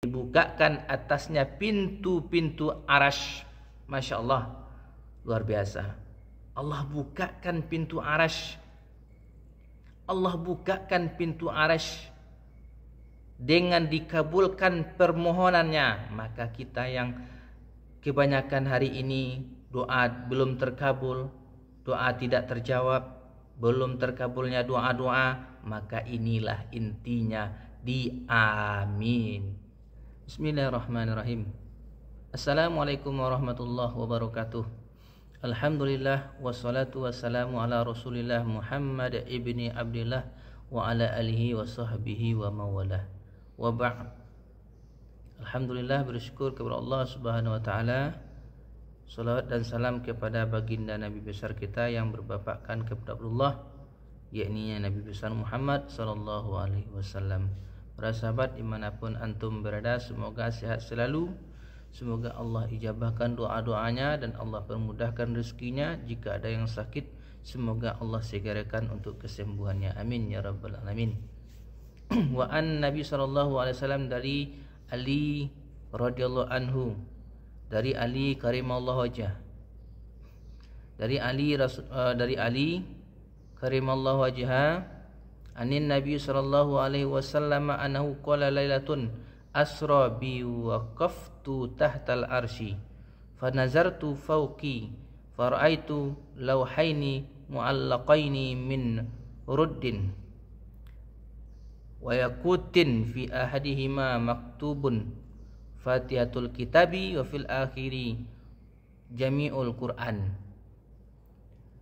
dibukakan atasnya pintu-pintu arasy. Masya Allah, luar biasa. Allah bukakan pintu arasy. Allah bukakan pintu arasy. Dengan dikabulkan permohonannya, maka kita yang kebanyakan hari ini doa belum terkabul, doa tidak terjawab, belum terkabulnya doa-doa, maka inilah intinya di amin. Bismillahirrahmanirrahim. Assalamualaikum warahmatullahi wabarakatuh. Alhamdulillah wassalatu wassalamu ala Rasulillah Muhammad ibni Abdillah wa ala alihi wa sahbihi wa mawalah. Wa ba'd. Alhamdulillah, bersyukur kepada Allah Subhanahu wa taala. Salawat dan salam kepada baginda Nabi besar kita yang berbapakan kepada Allah, yakni Nabi besar Muhammad sallallahu alaihi wasallam. Para sahabat dimanapun antum berada, semoga sehat selalu. Semoga Allah ijabahkan doa-doanya dan Allah permudahkan rezekinya. Jika ada yang sakit, semoga Allah segerakan untuk kesembuhannya. Amin ya rabbal alamin. Wa an Nabi sallallahu alaihi wasallam, dari Ali radhiyallahu anhu, dari Ali karimallahu wajhah, dari Ali karimallahu wajhah, anin Nabi sallallahu alaihi wasallam annahu qala lailatun asra bi waqaftu tahtal arsy fa nazartu fawqi fa ra'aitu lawhaini mu'allaqaini min ruddin wa yaqutin fi ahadihima maktubun Fatihatul Kitabi wa fil akhiri Jami'ul Quran.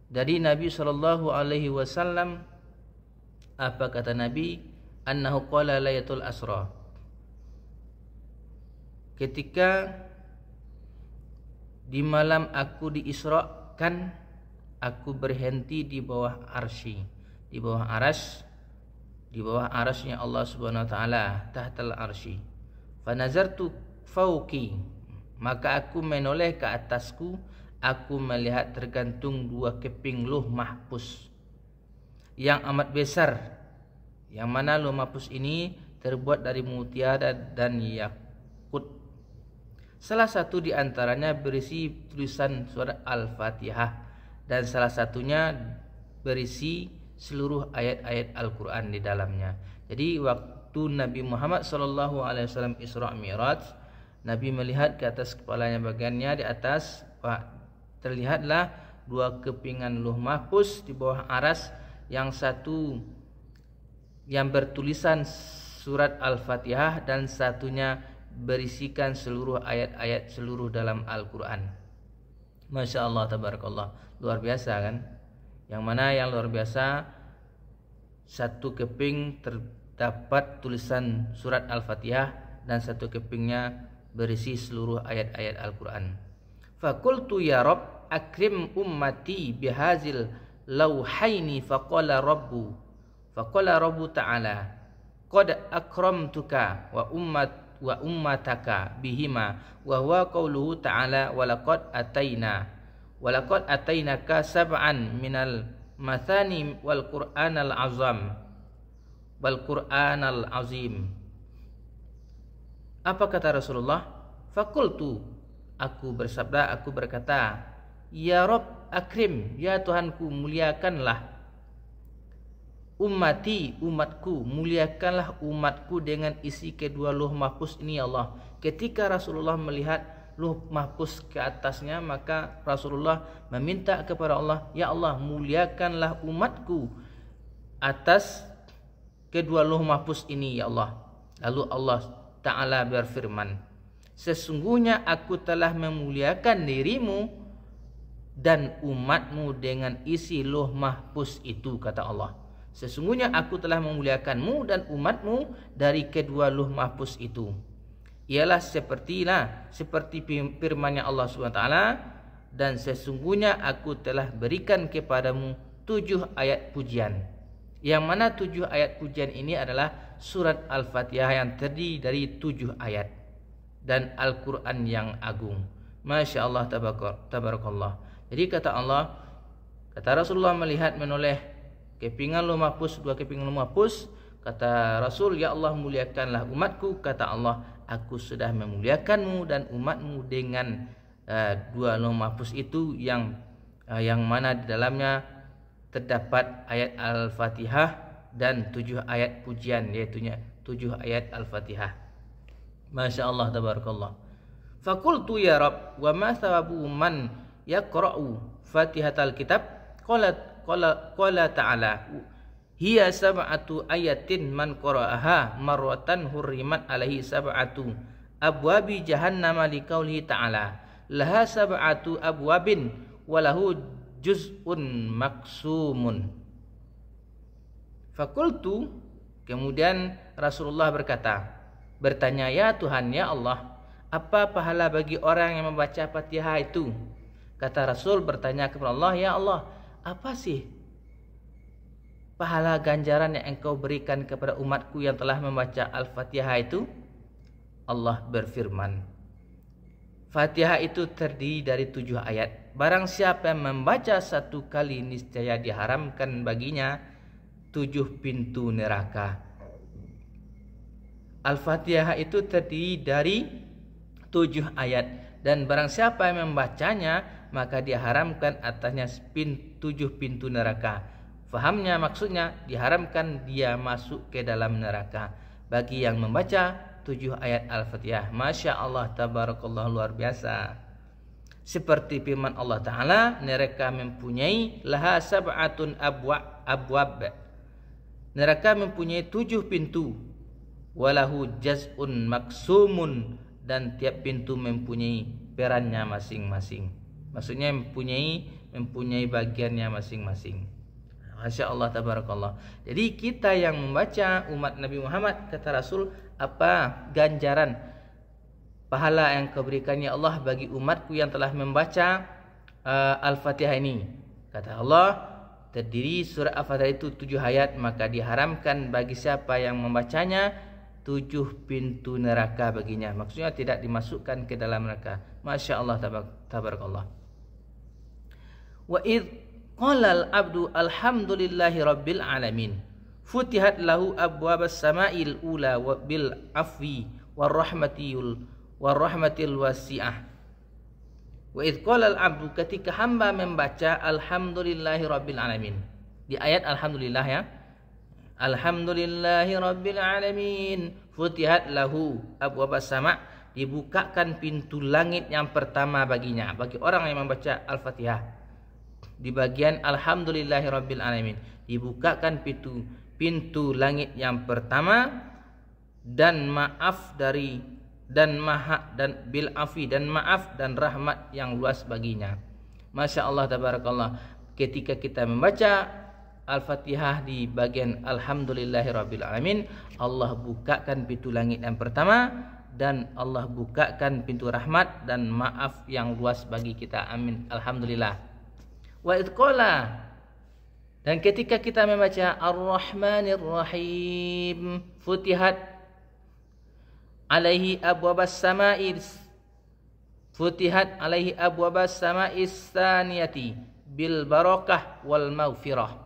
Dari Nabi sallallahu alaihi wasallam, apa kata Nabi? Annahu qala layatul asra. Ketika di malam aku diisrakan, aku berhenti di bawah arsy, di bawah aras, di bawah arasnya Allah Subhanahu wa taala, tahtal arsy. Fa nazartu fauqi, maka aku menoleh ke atasku, aku melihat tergantung dua keping Lauh Mahfuz yang amat besar, yang mana Lauh Mahfuz ini terbuat dari mutiara dan yakut. Salah satu di antaranya berisi tulisan surat Al-Fatihah, dan salah satunya berisi seluruh ayat-ayat Al-Quran di dalamnya. Jadi waktu Nabi Muhammad SAW Isra Mi'raj, Nabi melihat ke atas kepalanya, bagiannya di atas, terlihatlah dua kepingan Lauh Mahfuz di bawah aras, yang satu yang bertulisan surat Al-Fatihah dan satunya berisikan seluruh ayat-ayat seluruh dalam Al-Quran. Masya Allah, tabarakallah, luar biasa kan? Yang mana yang luar biasa, satu keping terdapat tulisan surat Al-Fatihah dan satu kepingnya berisi seluruh ayat-ayat Al-Quran. Faqultu ya Rabb akrim ummati bihazil lawhaini faqala Rabbu ta'ala qad akramtuka wa ummataka bihima wa huwa qawluhu ta'ala walaqad atainaka sab'an minal mathani wal qur'anal azim. Apa kata Rasulullah? Fakultu, aku bersabda, aku berkata, ya Rabb akrim, ya Tuhanku, muliakanlah ummati, umatku, muliakanlah umatku dengan isi kedua Lauh Mahfuz ini ya Allah. Ketika Rasulullah melihat Lauh Mahfuz ke atasnya, maka Rasulullah meminta kepada Allah, ya Allah, muliakanlah umatku atas kedua Lauh Mahfuz ini ya Allah. Lalu Allah Ta'ala berfirman, sesungguhnya aku telah memuliakan dirimu dan umatmu dengan isi Lauh Mahfuz itu, kata Allah. Sesungguhnya aku telah memuliakanmu dan umatmu dari kedua Lauh Mahfuz itu. Ialah seperti firman-Nya Allah SWT, dan sesungguhnya aku telah berikan kepadamu 7 ayat pujian. Yang mana 7 ayat pujian ini adalah surat Al-Fatihah yang terdiri dari 7 ayat dan Al-Quran yang agung. Masya Allah, tabarakallah. Jadi kata Allah, kata Rasulullah melihat menoleh kepingan Lauh Mahfuz, 2 kepingan Lauh Mahfuz, kata Rasul, ya Allah, muliakanlah umatku, kata Allah, aku sudah memuliakanmu dan umatmu dengan dua lauh mahfuz itu yang mana di dalamnya terdapat ayat Al-Fatihah dan 7 ayat pujian, yaitu 7 ayat Al-Fatihah. Masya Allah, tabarakallah. Fakultu ya Rabb, wa ma thawabu man yaqra'u Fatihatal kitab? Qala ta'ala, hiya sab'atu ayatin man qara'aha marwatan hurrimat alaihi sab'atu abwabi jahannama liqaulihi ta'ala, laha sab'atu abwabin walahu juz'un maksumun. Fakultu, kemudian Rasulullah bertanya, ya Tuhan, ya Allah, apa pahala bagi orang yang membaca Fatihah itu? Kata Rasul bertanya kepada Allah, ya Allah, apa sih pahala ganjaran yang engkau berikan kepada umatku yang telah membaca Al-Fatihah itu? Allah berfirman, Fatihah itu terdiri dari 7 ayat. Barang siapa yang membaca 1 kali, niscaya diharamkan baginya 7 pintu neraka. Al-Fatihah itu terdiri dari 7 ayat, dan barang siapa yang membacanya maka diharamkan atasnya 7 pintu neraka. Fahamnya, maksudnya diharamkan dia masuk ke dalam neraka bagi yang membaca 7 ayat Al-Fatihah. Masya Allah, tabarakallah, luar biasa. Seperti firman Allah Ta'ala, neraka mempunyai laha sab'atun abwab. Neraka mempunyai 7 pintu. Walahu jaz'un maksumun, dan tiap pintu mempunyai perannya masing-masing. Maksudnya mempunyai bagiannya masing-masing. Masya Allah, tabarakallah. Jadi kita yang membaca, umat Nabi Muhammad, kata Rasul, apa ganjaran pahala yang kau berikan ya Allah bagi umatku yang telah membaca Al-Fatihah ini? Kata Allah, terdiri surah Al-Fatihah itu 7 ayat, maka diharamkan bagi siapa yang membacanya 7 pintu neraka baginya. Maksudnya tidak dimasukkan ke dalam neraka. Masya Allah, tabarakallah. Wa id qala al-abdu alhamdulillahi rabbil alamin, futihat lahu abwabas sama'il ula bil afwi warahmatil wasi'ah. Wa id qala al-abdu, ketika hamba membaca alhamdulillahi rabbil alamin. Di ayat alhamdulillah ya. Alhamdulillahi rabbil alamin, futihat lahu abwabas sama', dibukakan pintu langit yang pertama baginya, bagi orang yang membaca Al-Fatihah. Di bagian alhamdulillahi rabbil alamin dibukakan pintu langit yang pertama, dan maaf bil afi, dan maaf dan rahmat yang luas baginya. Masya Allah, tabarakallah. Ketika kita membaca Al-Fatihah di bagian alhamdulillahi rabbil alamin, Allah bukakan pintu langit yang pertama, dan Allah bukakan pintu rahmat dan maaf yang luas bagi kita. Amin, alhamdulillah. Wa idqala, dan ketika kita membaca Ar-Rahmanir Rahim, futihat alaihi abwabas sama'is, futihat alaihi abwabas sama'is tsaniyati bil barakah wal maghfirah.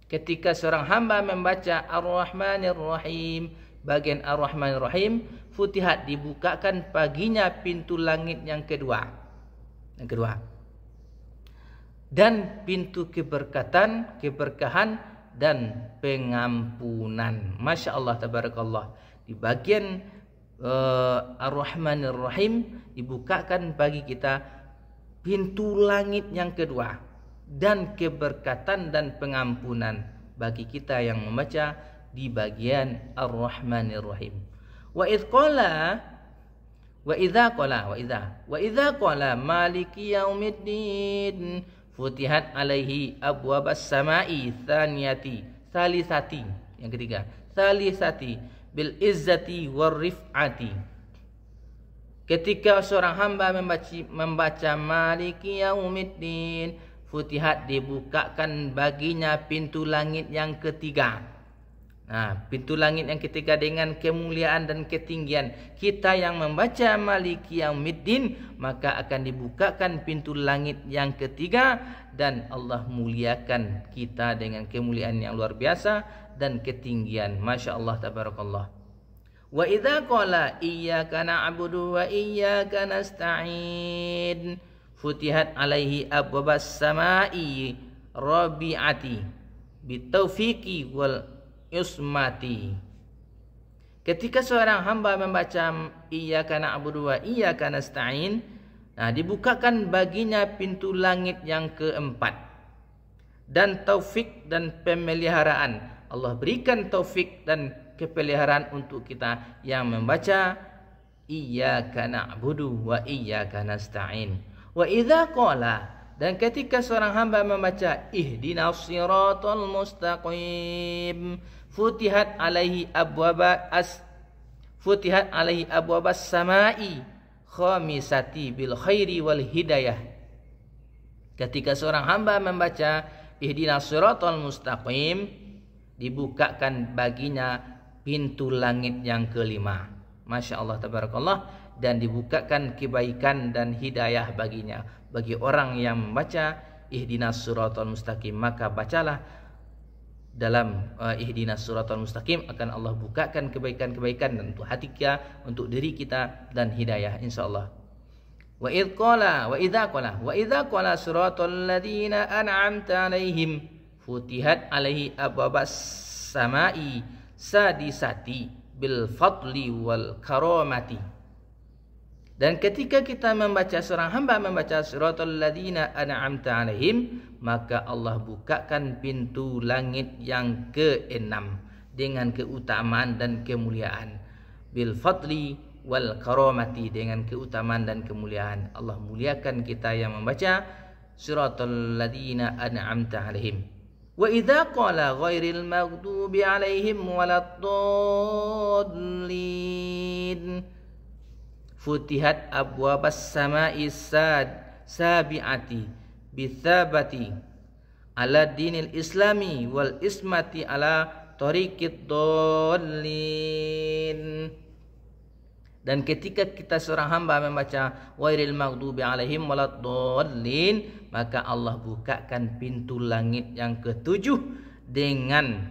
Ketika seorang hamba membaca Ar-Rahmanir Rahim, bagian Ar-Rahmanir Rahim, futihat, dibukakan baginya pintu langit yang kedua. Dan pintu keberkatan, keberkahan dan pengampunan. Masya Allah, tabarakallah. Di bagian Ar-Rahmanir Rahim dibukakan bagi kita pintu langit yang kedua, dan keberkatan dan pengampunan bagi kita yang membaca di bagian Ar-Rahmanir Rahim. Wa idza qala maliki yaumiddin, futihat alaihi abwabas sama'i salisati, yang ketiga, salisati bil izzati war rif'ati. Ketika seorang hamba membaca maliki yaumiddin, futihat, dibukakan baginya pintu langit yang ketiga. Nah, pintu langit yang ketiga dengan kemuliaan dan ketinggian. Kita yang membaca Maliki Yaumiddin, maka akan dibukakan pintu langit yang ketiga, dan Allah muliakan kita dengan kemuliaan yang luar biasa dan ketinggian. Masya Allah, tabarakallah. Wa idza qala iyyaka na'budu wa iyyaka nasta'in futihat alaihi abwabas samai rabi'ati bitaufiqi wal ismati. Ketika seorang hamba membaca iyyaka na'budu wa iyyaka nasta'in, dibukakan baginya pintu langit yang keempat dan taufik dan pemeliharaan. Allah berikan taufik dan kepeliharaan untuk kita yang membaca iyyaka na'budu wa iyyaka nasta'in. Wa idza qala, dan ketika seorang hamba membaca ihdinas siratal mustaqim futihat alaihi abwabas samai khamisati bil khairi wal hidayah. Ketika seorang hamba membaca ihdinas siratal mustaqim, dibukakan baginya pintu langit yang kelima. Masya Allah tabarakallah. Dan dibukakan kebaikan dan hidayah baginya. Bagi orang yang membaca ihdinas siratal mustaqim, maka bacalah dalam ihdinas siratal mustaqim, akan Allah bukakan kebaikan-kebaikan untuk hati kita, untuk diri kita, dan hidayah insyaallah. Wa idza qala siratal ladzina an'amta alaihim futihat alaihi abwabas samai sadisati bil fadli wal karamati. Dan ketika kita membaca, seorang hamba membaca siratal ladzina an'amta alaihim, maka Allah bukakan pintu langit yang keenam dengan keutamaan dan kemuliaan. Bil fadli wal karamati, dengan keutamaan dan kemuliaan. Allah muliakan kita yang membaca siratal ladzina an'amta alaihim. Wa idza qala ghairil maghdubi alaihim waladdallin futihat abwabas samai sabi'ati bithabati ala dinil islami wal ismati ala tariqid dallin. Dan ketika kita seorang hamba membaca ghairil maghdubi alaihim waladdallin, maka Allah bukakan pintu langit yang ketujuh dengan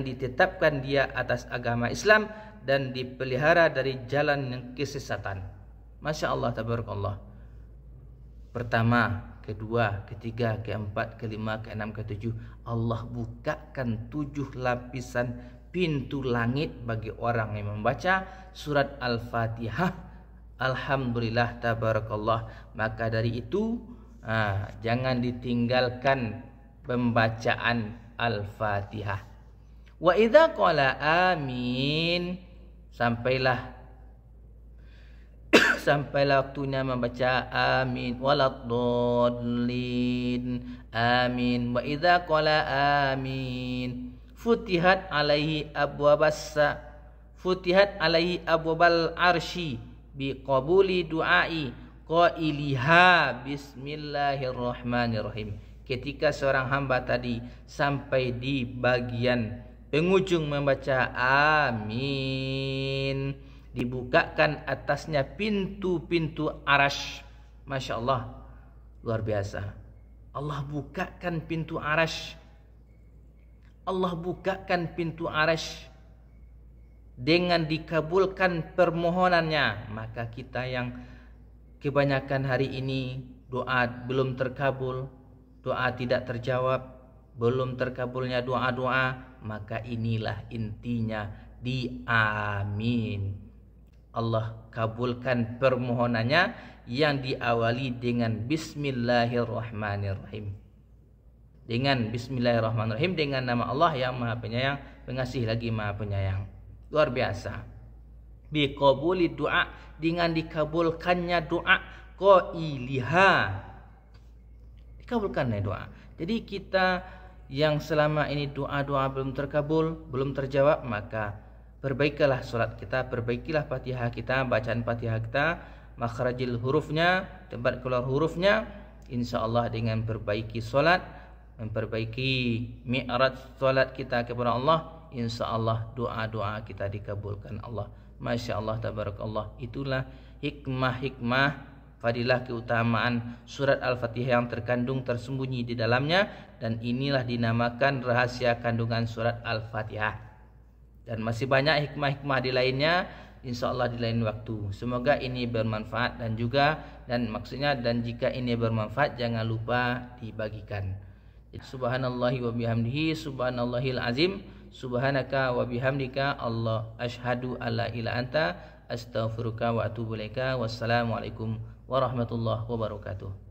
ditetapkan dia atas agama Islam dan dipelihara dari jalan yang kesesatan. Masya Allah tabarakallah. Pertama, kedua, ketiga, keempat, kelima, keenam, ketujuh, Allah bukakan 7 lapisan pintu langit bagi orang yang membaca surat Al-Fatihah. Alhamdulillah tabarakallah. Maka dari itu jangan ditinggalkan pembacaan Al-Fatihah. Wa idza qala amin, sampailah waktunya membaca amin waladdallin amin. Wa idza qala amin futihat alaihi abwabal arsy biqabuli du'ai qailiha bismillahirrahmanirrahim. Ketika seorang hamba tadi sampai di bagian penghujung membaca amin, dibukakan atasnya pintu-pintu arasy. Masya Allah, luar biasa. Allah bukakan pintu arasy. Allah bukakan pintu arasy dengan dikabulkan permohonannya. Maka kita yang kebanyakan hari ini doa belum terkabul, doa tidak terjawab, belum terkabulnya doa-doa, maka inilah intinya di amin. Allah kabulkan permohonannya yang diawali dengan bismillahirrahmanirrahim. Dengan bismillahirrahmanirrahim, dengan nama Allah yang Maha Penyayang, Pengasih lagi Maha Penyayang. Luar biasa. Biqabuli doa, dengan dikabulkannya doa, qailiha, dikabulkannya doa. Jadi kita yang selama ini doa-doa belum terkabul, belum terjawab, maka perbaikilah salat kita, perbaikilah Fatihah kita, bacaan Fatihah kita, makhrajil hurufnya, tempat keluar hurufnya. Insyaallah dengan perbaiki salat, memperbaiki mi'raj salat kita kepada Allah, insyaallah doa-doa kita dikabulkan Allah. Masya Allah tabarakallah. Itulah hikmah-hikmah, fadilah, keutamaan surat Al-Fatihah yang terkandung tersembunyi di dalamnya, dan inilah dinamakan rahasia kandungan surat Al-Fatihah. Dan masih banyak hikmah-hikmah di lainnya, insyaallah di lain waktu. Semoga ini bermanfaat dan maksudnya jika ini bermanfaat jangan lupa dibagikan. Subhanallahi wa bihamdihi subhanallahil azim. Subhanaka wa bihamdika Allah asyhadu alla ilaha anta astaghfiruka wa atubu ilaika. Wassalamualaikum warahmatullahi wabarakatuh.